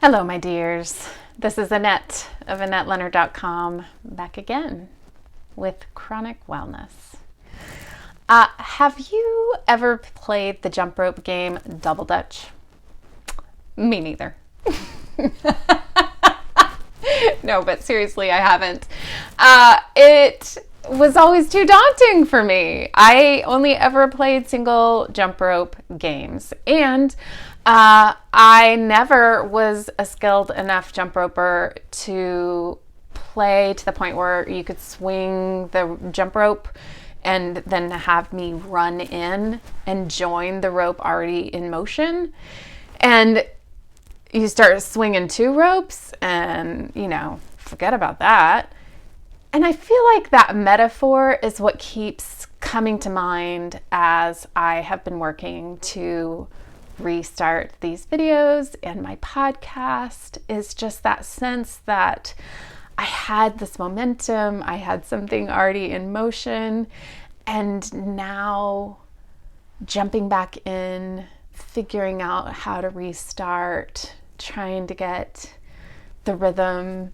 Hello, my dears. This is Annette of AnnetteLeonard.com back again with Chronic Wellness. Have you ever played the jump rope game Double Dutch? Me neither. No, but seriously, I haven't. It was always too daunting for me. I only ever played single jump rope games, and I never was a skilled enough jump roper to play to the point where you could swing the jump rope and then have me run in and join the rope already in motion. And you start swinging two ropes and, forget about that. And I feel like that metaphor is what keeps coming to mind as I have been working to restart these videos and my podcast. Is just that sense that I had this momentum, I had something already in motion, and now jumping back in, figuring out how to restart, trying to get the rhythm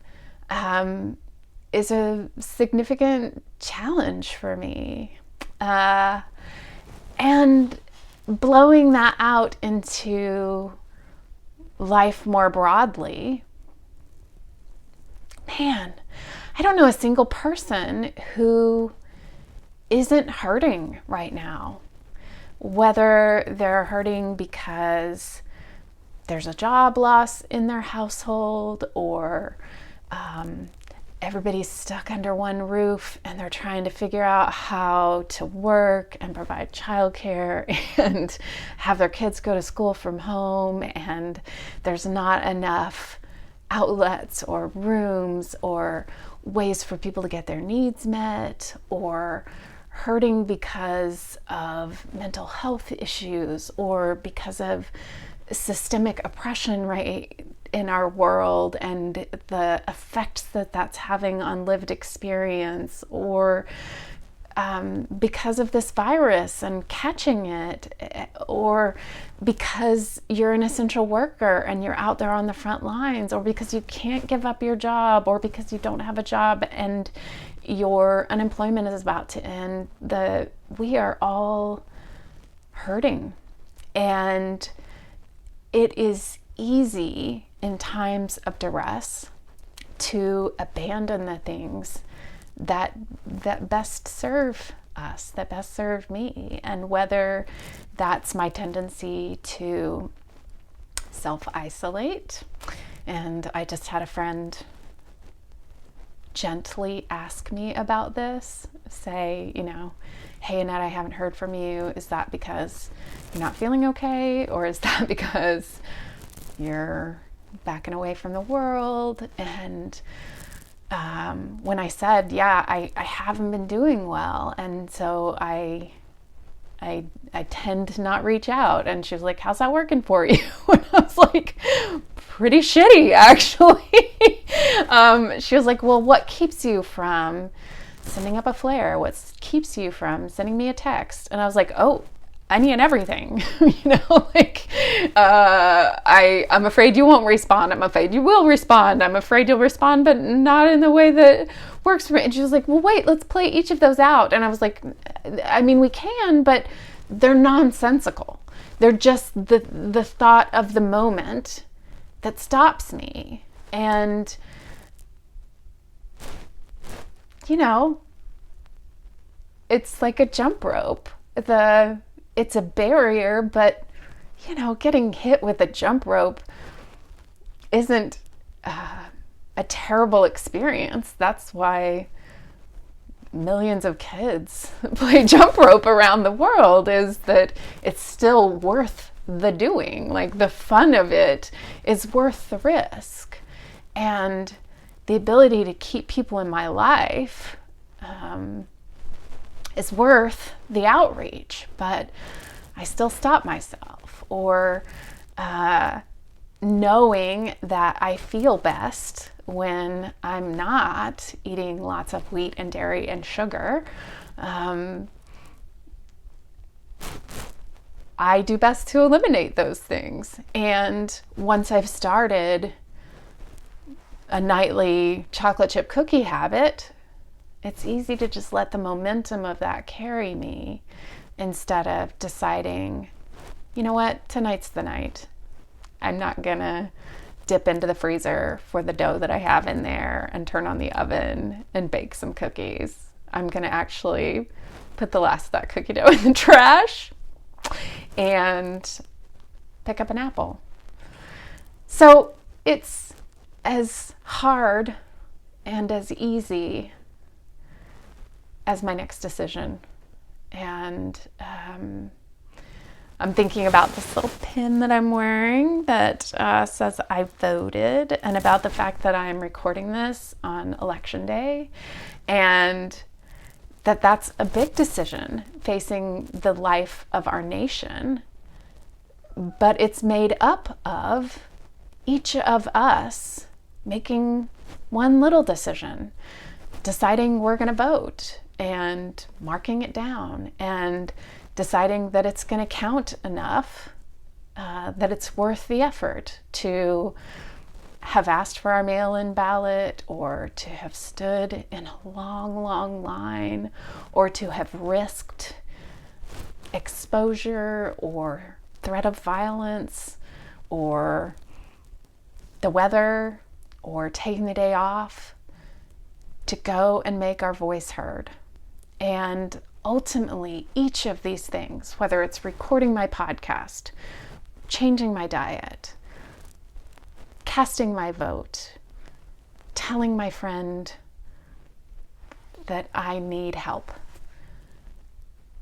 is a significant challenge for me. And blowing that out into life more broadly, man, I don't know a single person who isn't hurting right now. Whether they're hurting because there's a job loss in their household, or everybody's stuck under one roof and they're trying to figure out how to work and provide childcare and have their kids go to school from home, and there's not enough outlets or rooms or ways for people to get their needs met, or hurting because of mental health issues or because of systemic oppression right in our world and the effects that that's having on lived experience, or because of this virus and catching it, or because you're an essential worker and you're out there on the front lines, or because you can't give up your job, or because you don't have a job and your unemployment is about to end. We are all hurting, and it is easy in times of duress to abandon the things that best serve us, that best serve me. And whether that's my tendency to self-isolate, and I just had a friend gently ask me about this, say, hey Annette, I haven't heard from you. Is that because you're not feeling okay? Or is that because you're backing away from the world? And when I said, I haven't been doing well, and so I tend to not reach out. And she was like, how's that working for you? And I was like, pretty shitty, actually. She was like, well, what keeps you from sending up a flare? What keeps you from sending me a text? And I was like, oh, any and everything. I'm afraid you won't respond. I'm afraid you will respond. I'm afraid you'll respond, but not in the way that works for me. And she was like, well, wait, let's play each of those out. And I was like, I mean, we can, but they're nonsensical. They're just the thought of the moment that stops me. And, it's like a jump rope. It's a barrier, but, getting hit with a jump rope isn't a terrible experience. That's why millions of kids play jump rope around the world, is that it's still worth the doing. Like, the fun of it is worth the risk. And the ability to keep people in my life is worth the outreach, but I still stop myself. Or knowing that I feel best when I'm not eating lots of wheat and dairy and sugar, I do best to eliminate those things. And once I've started a nightly chocolate chip cookie habit, it's easy to just let the momentum of that carry me instead of deciding, you know what, tonight's the night. I'm not gonna dip into the freezer for the dough that I have in there and turn on the oven and bake some cookies. I'm gonna actually put the last of that cookie dough in the trash and pick up an apple. So it's as hard and as easy as my next decision. And I'm thinking about this little pin that I'm wearing that says I voted, and about the fact that I'm recording this on election day, and that's a big decision facing the life of our nation. But it's made up of each of us making one little decision, deciding we're going to vote and marking it down and deciding that it's going to count enough, that it's worth the effort to have asked for our mail-in ballot, or to have stood in a long, long line, or to have risked exposure or threat of violence or the weather or taking the day off to go and make our voice heard. And ultimately, each of these things, whether it's recording my podcast, changing my diet, casting my vote, telling my friend that I need help,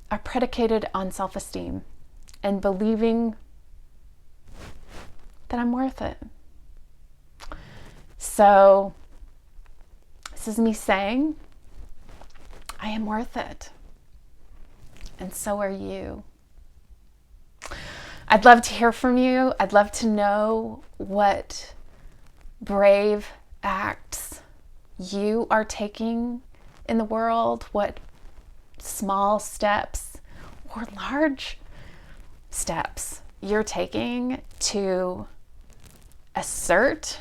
are predicated on self-esteem and believing that I'm worth it. So this is me saying, I am worth it. And so are you. I'd love to hear from you. I'd love to know what brave acts you are taking in the world, what small steps or large steps you're taking to assert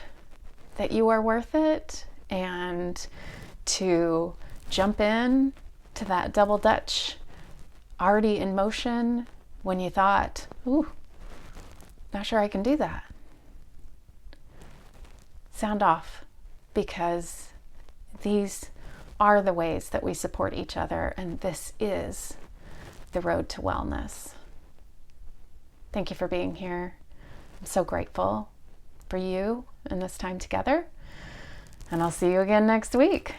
that you are worth it, and to jump in to that double dutch already in motion when you thought, ooh, not sure I can do that. Sound off, because these are the ways that we support each other, and this is the road to wellness. Thank you for being here. I'm so grateful for you and this time together, and I'll see you again next week.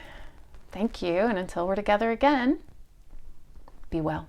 Thank you, and until we're together again, be well.